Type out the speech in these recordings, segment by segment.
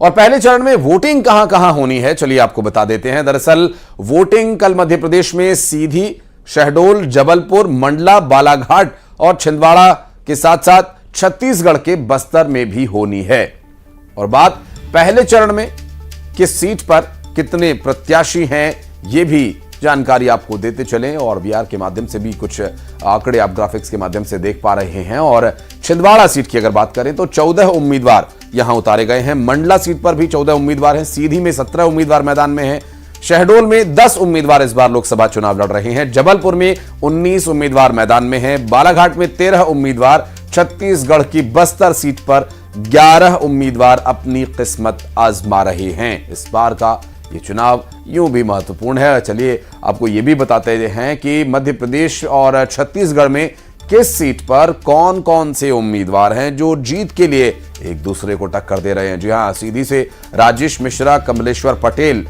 और पहले चरण में वोटिंग कहां कहां होनी है, चलिए आपको बता देते हैं। दरअसल वोटिंग कल मध्य प्रदेश में सीधी, शहडोल, जबलपुर, मंडला, बालाघाट और छिंदवाड़ा के साथ साथ छत्तीसगढ़ के बस्तर में भी होनी है। और बात पहले चरण में किस सीट पर कितने प्रत्याशी हैं, यह भी जानकारी आपको देते चलें। और वीआर के माध्यम से भी कुछ आंकड़े आप ग्राफिक्स के माध्यम से देख पा रहे हैं। और छिंदवाड़ा सीट की अगर बात करें तो 14 उम्मीदवार यहां उतारे गए हैं। मंडला सीट पर भी 14 उम्मीदवार हैं। सीधी में 17 उम्मीदवार मैदान में हैं। शहडोल में 10 उम्मीदवार इस बार लोकसभा चुनाव लड़ रहे हैं। जबलपुर में 19 उम्मीदवार मैदान में हैं। बालाघाट में 13 उम्मीदवार। छत्तीसगढ़ की बस्तर सीट पर 11 उम्मीदवार अपनी किस्मत आजमा रहे हैं। इस बार का ये चुनाव यूं भी महत्वपूर्ण है। चलिए आपको ये भी बताते हैं कि मध्य प्रदेश और छत्तीसगढ़ में किस सीट पर कौन कौन से उम्मीदवार हैं जो जीत के लिए एक दूसरे को टक्कर दे रहे हैं। जी हां, सीधी से राजेश मिश्रा, कमलेश्वर पटेल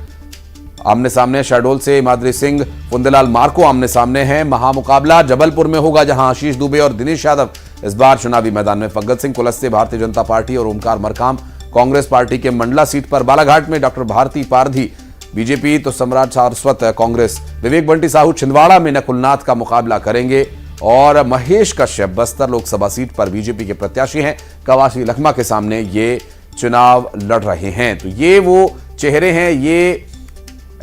आमने सामने। शहडोल से माधुरी सिंह, पुंदेलाल मार्को आमने सामने हैं। महामुकाबला जबलपुर में होगा, जहां आशीष दुबे और दिनेश यादव इस बार चुनावी मैदान में। फग्गत सिंह कुलस्ते भारतीय जनता पार्टी और ओमकार मरकाम कांग्रेस पार्टी के मंडला सीट पर। बालाघाट में डॉक्टर भारती पारधी बीजेपी तो सम्राट सारस्वत कांग्रेस। विवेक बंटी साहू छिंदवाड़ा में नकुलनाथ का मुकाबला करेंगे। और महेश कश्यप बस्तर लोकसभा सीट पर बीजेपी के प्रत्याशी हैं। कवासी लखमा के सामने ये चुनाव लड़ रहे हैं। तो ये वो चेहरे हैं, ये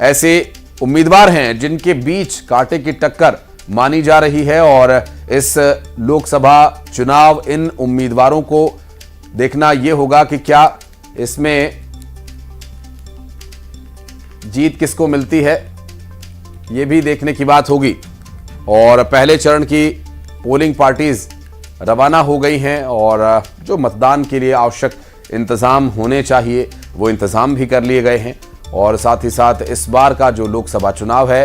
ऐसे उम्मीदवार हैं जिनके बीच कांटे की टक्कर मानी जा रही है। और इस लोकसभा चुनाव इन उम्मीदवारों को देखना यह होगा कि क्या इसमें जीत किसको मिलती है, यह भी देखने की बात होगी। और पहले चरण की पोलिंग पार्टीज रवाना हो गई हैं और जो मतदान के लिए आवश्यक इंतजाम होने चाहिए वो इंतजाम भी कर लिए गए हैं। और साथ ही साथ इस बार का जो लोकसभा चुनाव है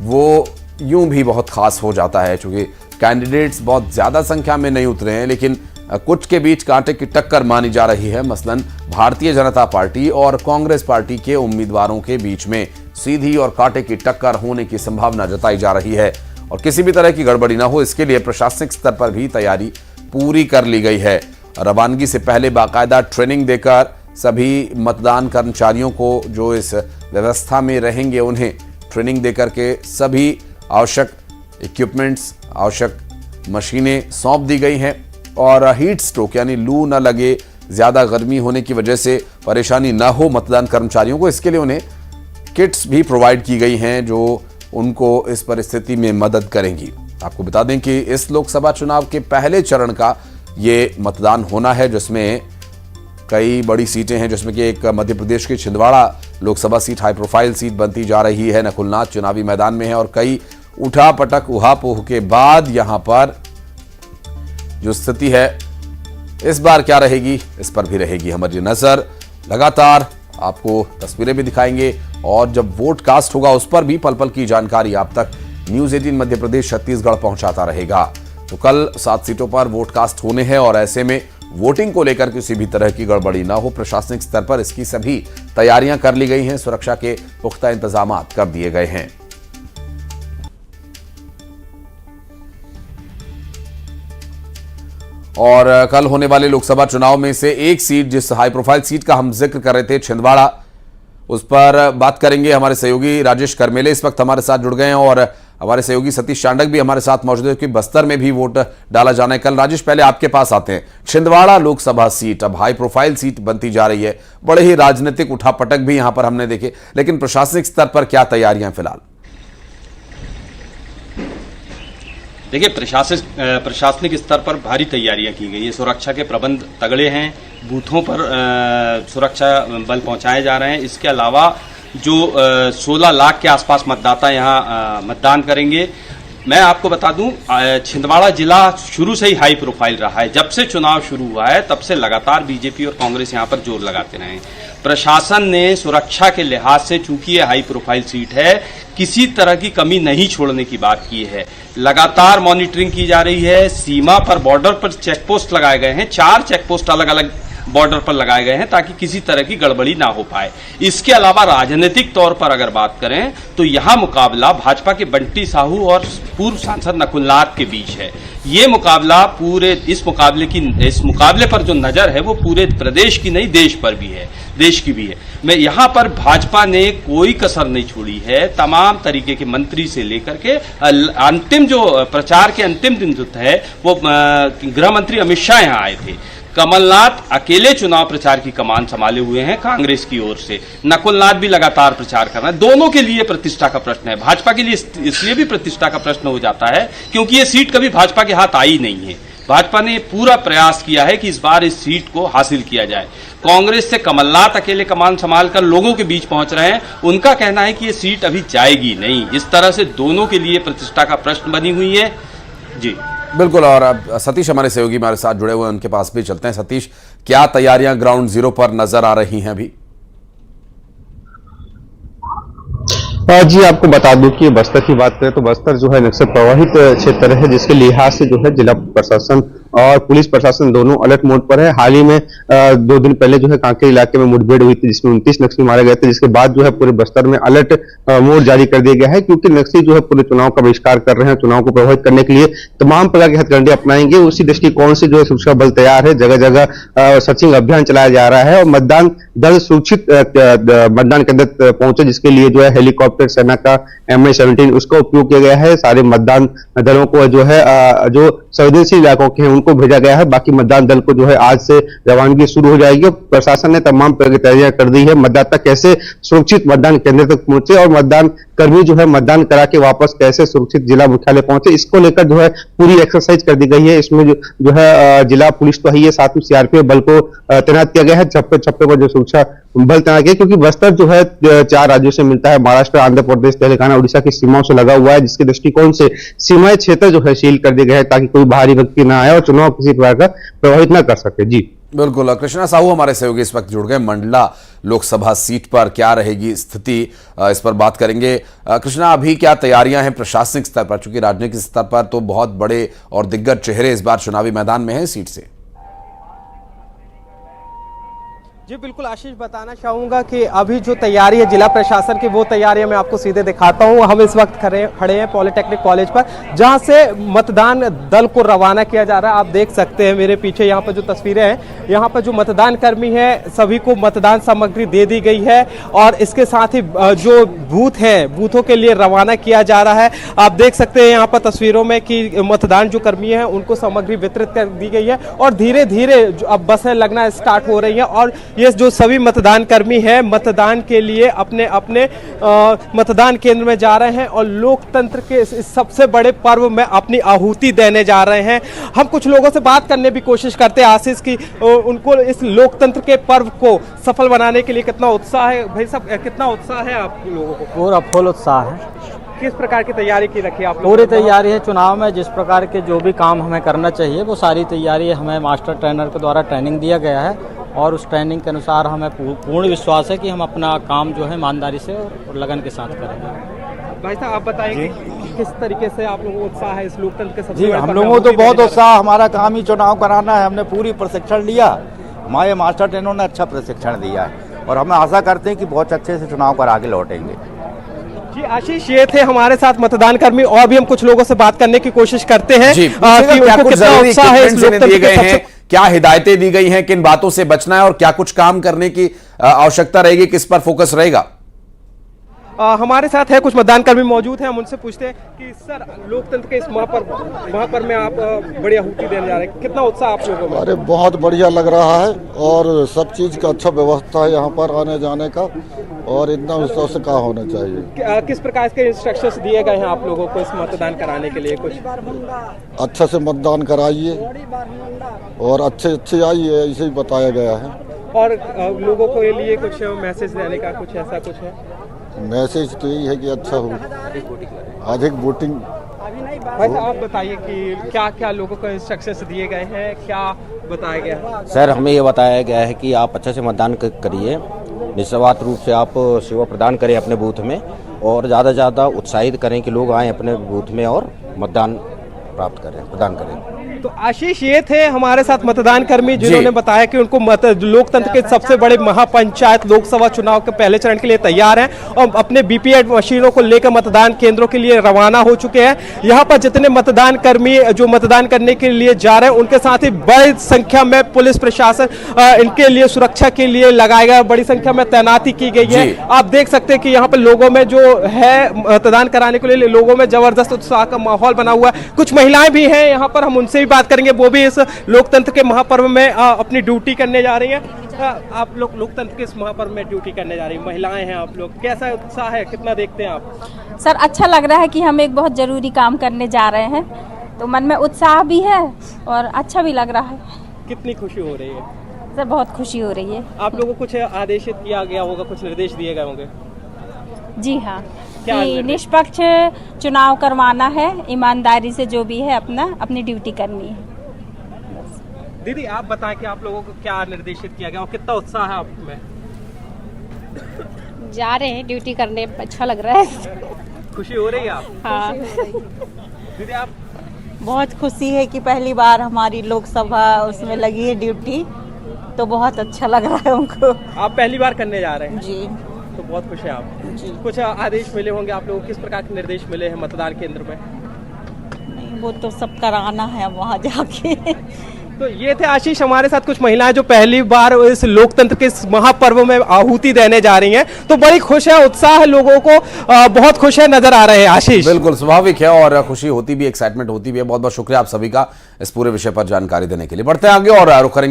वो यूं भी बहुत खास हो जाता है, क्योंकि कैंडिडेट्स बहुत ज्यादा संख्या में नहीं उतरे हैं, लेकिन कुछ के बीच कांटे की टक्कर मानी जा रही है। मसलन भारतीय जनता पार्टी और कांग्रेस पार्टी के उम्मीदवारों के बीच में सीधी और कांटे की टक्कर होने की संभावना जताई जा रही है। और किसी भी तरह की गड़बड़ी ना हो, इसके लिए प्रशासनिक स्तर पर भी तैयारी पूरी कर ली गई है। रवानगी से पहले बाकायदा ट्रेनिंग देकर सभी मतदान कर्मचारियों को जो इस व्यवस्था में रहेंगे उन्हें ट्रेनिंग देकर के सभी आवश्यक इक्विपमेंट्स, आवश्यक मशीनें सौंप दी गई हैं। और हीट स्ट्रोक यानी लू न लगे, ज्यादा गर्मी होने की वजह से परेशानी न हो मतदान कर्मचारियों को, इसके लिए उन्हें किट्स भी प्रोवाइड की गई हैं जो उनको इस परिस्थिति में मदद करेंगी। आपको बता दें कि इस लोकसभा चुनाव के पहले चरण का ये मतदान होना है, जिसमें कई बड़ी सीटें हैं, जिसमें कि एक मध्य प्रदेश की Chhindwara Lok Sabha seat high profile seat बनती जा रही है। नकुलनाथ चुनावी मैदान में है और कई उठापटक उहापोह के बाद यहां पर जो स्थिति है इस बार क्या रहेगी, इस पर भी रहेगी हमारी नजर। लगातार आपको तस्वीरें भी दिखाएंगे और जब वोट कास्ट होगा उस पर भी पल पल की जानकारी आप तक न्यूज़ 18 मध्य प्रदेश छत्तीसगढ़ पहुंचाता रहेगा। तो कल 7 सीटों पर वोट कास्ट होने हैं और ऐसे में वोटिंग को लेकर किसी भी तरह की गड़बड़ी ना हो, प्रशासनिक स्तर पर इसकी सभी तैयारियां कर ली गई हैं। सुरक्षा के पुख्ता इंतजाम कर दिए गए हैं। और कल होने वाले लोकसभा चुनाव में से एक सीट, जिस हाई प्रोफाइल सीट का हम जिक्र कर रहे थे छिंदवाड़ा, उस पर बात करेंगे। हमारे सहयोगी राजेश करमेले इस वक्त हमारे साथ जुड़ गए हैं और हमारे सहयोगी सतीश चांडक भी हमारे साथ मौजूद है, क्योंकि बस्तर में भी वोट डाला जाना है कल। राजेश, पहले आपके पास आते हैं। छिंदवाड़ा लोकसभा सीट अब हाई प्रोफाइल सीट बनती जा रही है, बड़े ही राजनीतिक उठापटक भी यहां पर हमने देखे, लेकिन प्रशासनिक स्तर पर क्या तैयारियां फिलहाल? देखिए, प्रशासनिक स्तर पर भारी तैयारियां की गई है। सुरक्षा के प्रबंध तगड़े हैं, बूथों पर सुरक्षा बल पहुंचाए जा रहे हैं। इसके अलावा जो 16 लाख के आसपास मतदाता यहां मतदान करेंगे। मैं आपको बता दूं, छिंदवाड़ा जिला शुरू से ही हाई प्रोफाइल रहा है। जब से चुनाव शुरू हुआ है तब से लगातार बीजेपी और कांग्रेस यहां पर जोर लगाते रहे। प्रशासन ने सुरक्षा के लिहाज से, चूंकि ये हाई प्रोफाइल सीट है, किसी तरह की कमी नहीं छोड़ने की बात की है। लगातार मॉनिटरिंग की जा रही है। सीमा पर, बॉर्डर पर चेक पोस्ट लगाए गए हैं। 4 चेक पोस्ट अलग अलग बॉर्डर पर लगाए गए हैं ताकि किसी तरह की गड़बड़ी ना हो पाए। इसके अलावा राजनीतिक तौर पर अगर बात करें तो यहां मुकाबला भाजपा के बंटी साहू और पूर्व सांसद नकुलनाथ के बीच है। ये मुकाबला इस मुकाबले पर जो नजर है वो पूरे प्रदेश की नहीं, देश पर भी है। देश की भी है। मैं यहाँ पर भाजपा ने कोई कसर नहीं छोड़ी है, तमाम तरीके के मंत्री से लेकर के अंतिम जो प्रचार के अंतिम दिन जो है वो गृह मंत्री अमित शाह यहाँ आए थे। कमलनाथ अकेले चुनाव प्रचार की कमान संभाले हुए हैं कांग्रेस की ओर से, नकुलनाथ भी लगातार प्रचार कर रहे हैं। दोनों के लिए प्रतिष्ठा का प्रश्न है, भाजपा के लिए इसलिए भी प्रतिष्ठा का प्रश्न हो जाता है क्योंकि ये सीट कभी भाजपा के हाथ आई नहीं है। भाजपा ने पूरा प्रयास किया है कि इस बार इस सीट को हासिल किया जाए। कांग्रेस से कमलनाथ अकेले कमान संभाल कर लोगों के बीच पहुंच रहे हैं, उनका कहना है कि ये सीट अभी जाएगी नहीं। इस तरह से दोनों के लिए प्रतिष्ठा का प्रश्न बनी हुई है। जी बिल्कुल। और अब सतीश हमारे सहयोगी हमारे साथ जुड़े हुए हैं, उनके पास भी चलते हैं। सतीश, क्या तैयारियां ग्राउंड जीरो पर नजर आ रही हैं अभी? जी आपको बता दूं कि बस्तर की बात करें तो बस्तर जो है नक्सल प्रभावित क्षेत्र है, जिसके लिहाज से जो है जिला प्रशासन और पुलिस प्रशासन दोनों अलर्ट मोड पर है। हाल ही में 2 दिन पहले जो है कांकेर इलाके में मुठभेड़ हुई थी, जिसमें 29 नक्सली मारे गए थे, जिसके बाद जो है पूरे बस्तर में अलर्ट मोड जारी कर दिया गया है, क्योंकि नक्सली जो है पूरे चुनाव का बहिष्कार कर रहे हैं। चुनाव को प्रभावित करने के लिए तमाम प्रकार के हथकंडे अपनाएंगे। उसी दृष्टिकोण से जो है सुरक्षा बल तैयार है, जगह जगह सर्चिंग अभियान चलाया जा रहा है और मतदान दल सुरक्षित मतदान केंद्र पहुंचे, जिसके लिए जो है हेलीकॉप्टर सेना का MH-17 उसका उपयोग किया गया है। सारे मतदान दलों को जो है जो संवेदनशील इलाकों के हैं उनको भेजा गया है। बाकी मतदान दल को जो है आज से रवानगी शुरू हो जाएगी। प्रशासन ने तमाम प्रकार की तैयारियां कर दी है, मतदाता कैसे सुरक्षित मतदान केंद्र तक पहुंचे और मतदान कर्मी जो है मतदान करा के वापस कैसे सुरक्षित जिला मुख्यालय पहुंचे, इसको लेकर जो है पूरी एक्सरसाइज कर दी गई है। इसमें जो है जिला पुलिस तो है, ये साथ में CRPF बल को तैनात किया गया है। छप्पे छप्पे पर जो सुरक्षा बल तैनात किया, क्योंकि बस्तर जो है 4 राज्यों से मिलता है, महाराष्ट्र, आंध्र प्रदेश, तेलंगाना, उड़ीसा की सीमाओं से लगा हुआ है, जिसके दृष्टिकोण से सीमाई क्षेत्र जो है सील कर दिए गए हैं ताकि कोई बाहरी व्यक्ति ना आए और चुनाव किसी प्रकार का प्रभावित ना कर सके। जी बिल्कुल। कृष्णा साहू हमारे सहयोगी इस वक्त जुड़ गए। मंडला लोकसभा सीट पर क्या रहेगी स्थिति, इस पर बात करेंगे। कृष्णा, अभी क्या तैयारियां हैं प्रशासनिक स्तर पर, चूंकि राजनीतिक स्तर पर तो बहुत बड़े और दिग्गज चेहरे इस बार चुनावी मैदान में हैं सीट से? जी बिल्कुल आशीष, बताना चाहूँगा कि अभी जो तैयारी है जिला प्रशासन की, वो तैयारियां मैं आपको सीधे दिखाता हूँ। हम इस वक्त खड़े हैं पॉलिटेक्निक कॉलेज पर, जहां से मतदान दल को रवाना किया जा रहा है। आप देख सकते हैं मेरे पीछे यहाँ पर जो तस्वीरें हैं, यहाँ पर जो मतदान कर्मी हैं सभी को मतदान सामग्री दे दी गई है और इसके साथ ही जो बूथ हैं बूथों के लिए रवाना किया जा रहा है। आप देख सकते हैं यहाँ पर तस्वीरों में कि मतदान जो कर्मी हैं उनको सामग्री वितरित कर दी गई है और धीरे धीरे अब बसें लगना स्टार्ट हो रही हैं और ये जो सभी मतदान कर्मी हैं मतदान के लिए अपने अपने मतदान केंद्र में जा रहे हैं और लोकतंत्र के इस सबसे बड़े पर्व में अपनी आहुति देने जा रहे हैं। हम कुछ लोगों से बात करने की कोशिश करते हैं आशीष की, उनको इस लोकतंत्र के पर्व को सफल बनाने के लिए कितना उत्साह है। भाई साहब, कितना उत्साह है आप लोगों को? पूरा फुल उत्साह है। किस प्रकार की तैयारी की रखी आप? पूरी तैयारी है। चुनाव में जिस प्रकार के जो भी काम हमें करना चाहिए वो सारी तैयारी हमें मास्टर ट्रेनर के द्वारा ट्रेनिंग दिया गया है और उस ट्रेनिंग के अनुसार हमें पूर्ण विश्वास है कि हम अपना काम जो है ईमानदारी से और लगन के साथ करेंगे। भाई साहब, आप बताएंगे किस तरीके से आप लोगों को उत्साह है इस लोकतंत्र के सबसे? जी, हम लोगों को तो बहुत उत्साह, हमारा काम ही चुनाव कराना है। हमने पूरी प्रशिक्षण लिया, हमारे मास्टर ट्रेनर ने अच्छा प्रशिक्षण दिया है और हम आशा करते हैं कि बहुत अच्छे से चुनाव करा के लौटेंगे। जी आशीष, ये थे हमारे साथ मतदान कर्मी और भी हम कुछ लोगों से बात करने की कोशिश करते हैं कि उनको कितना उत्साह है इस लोकतंत्र के सबसे। क्या हिदायतें दी गई हैं, किन बातों से बचना है और क्या कुछ काम करने की आवश्यकता रहेगी, किस पर फोकस रहेगा? हमारे साथ है कुछ मतदान कर्मी मौजूद हैं, हम उनसे पूछते हैं कि सर लोकतंत्र के इस महापर्व में आप बड़ी आहुति देने जा रहे हैं, कितना उत्साह आप लोगों में? अरे बहुत बढ़िया लग रहा है और सब चीज़ का अच्छा व्यवस्था है यहाँ पर आने जाने का और इतना उत्साह से कहाँ होना चाहिए। किस प्रकार के इंस्ट्रक्शंस दिए गए हैं आप लोगों को इस मतदान कराने के लिए? कुछ अच्छा से मतदान कराइए और अच्छे आइए, ऐसे ही बताया गया है। और लोगों के लिए कुछ मैसेज देने का कुछ ऐसा कुछ है? मैसेज तो यही है कि अच्छा हो, अधिक वोटिंग। भाई साहब, आप बताइए कि क्या क्या लोगों को इंस्ट्रक्शंस दिए गए हैं, क्या बताया गया? सर, हमें ये बताया गया है कि आप अच्छे से मतदान करिए, निस्वार्थ रूप से आप सेवा प्रदान करें अपने बूथ में और ज़्यादा से ज़्यादा उत्साहित करें कि लोग आएँ अपने बूथ में और मतदान प्राप्त करें, प्रदान करें। तो आशीष, ये थे हमारे साथ मतदान कर्मी जिन्होंने बताया कि उनको लोकतंत्र के सबसे बड़े महापंचायत लोकसभा चुनाव के पहले चरण के लिए तैयार हैं और अपने वीवीपैट मशीनों को लेकर मतदान केंद्रों के लिए रवाना हो चुके हैं। यहाँ पर जितने मतदान कर्मी जो मतदान करने के लिए जा रहे हैं, उनके साथ ही बड़ी संख्या में पुलिस प्रशासन इनके लिए सुरक्षा के लिए लगाया गया, बड़ी संख्या में तैनाती की गई है। आप देख सकते हैं कि यहाँ पर लोगों में जो है मतदान कराने के लिए लोगों में जबरदस्त उत्साह का माहौल बना हुआ है। कुछ महिलाएं भी हैं यहाँ पर, हम उनसे भी बात करेंगे, वो भी इस लोकतंत्र के महापर्व में अपनी ड्यूटी करने जा रही हैं। आप लोग लोकतंत्र के इस महापर्व में ड्यूटी करने जा रही हैं, महिलाएं हैं आप लोग, कैसा उत्साह है, कितना देखते हैं आप? सर, अच्छा लग रहा है कि हम एक बहुत जरूरी काम करने जा रहे हैं, तो मन में उत्साह भी है और अच्छा भी लग रहा है। कितनी खुशी हो रही है? सर, बहुत खुशी हो रही है। आप लोगों को कुछ आदेशित किया गया होगा, कुछ निर्देश दिए गए होंगे? जी हाँ, कि निष्पक्ष चुनाव करवाना है, ईमानदारी से जो भी है अपनी ड्यूटी करनी है। दीदी, आप बताएं कि आप लोगों को क्या निर्देशित किया गया और कितना उत्साह है आप में? जा रहे हैं ड्यूटी करने, अच्छा लग रहा है। खुशी हो रही है आप? हाँ। दीदी, आप? बहुत खुशी है कि पहली बार हमारी लोकसभा उसमें लगी है ड्यूटी, तो बहुत अच्छा लग रहा है हमको। आप पहली बार करने जा रहे हैं? जी। तो बहुत खुश है आप जी। कुछ आदेश मिले होंगे आप लोगों को, किस प्रकार के निर्देश मिले हैं मतदान केंद्र में? नहीं, वो तो सब कराना है वहाँ जाके। तो ये थे आशीष, हमारे साथ कुछ महिलाएं जो पहली बार इस लोकतंत्र के इस महापर्व में आहुति देने जा रही हैं, तो बड़ी खुश है, उत्साह है लोगों को, बहुत खुश है नजर आ रहे हैं। आशीष, बिल्कुल स्वाभाविक है और खुशी होती भी, एक्साइटमेंट होती भी है। बहुत बहुत शुक्रिया आप सभी का इस पूरे विषय पर जानकारी देने के लिए। बढ़ते हैं आगे और रुख करेंगे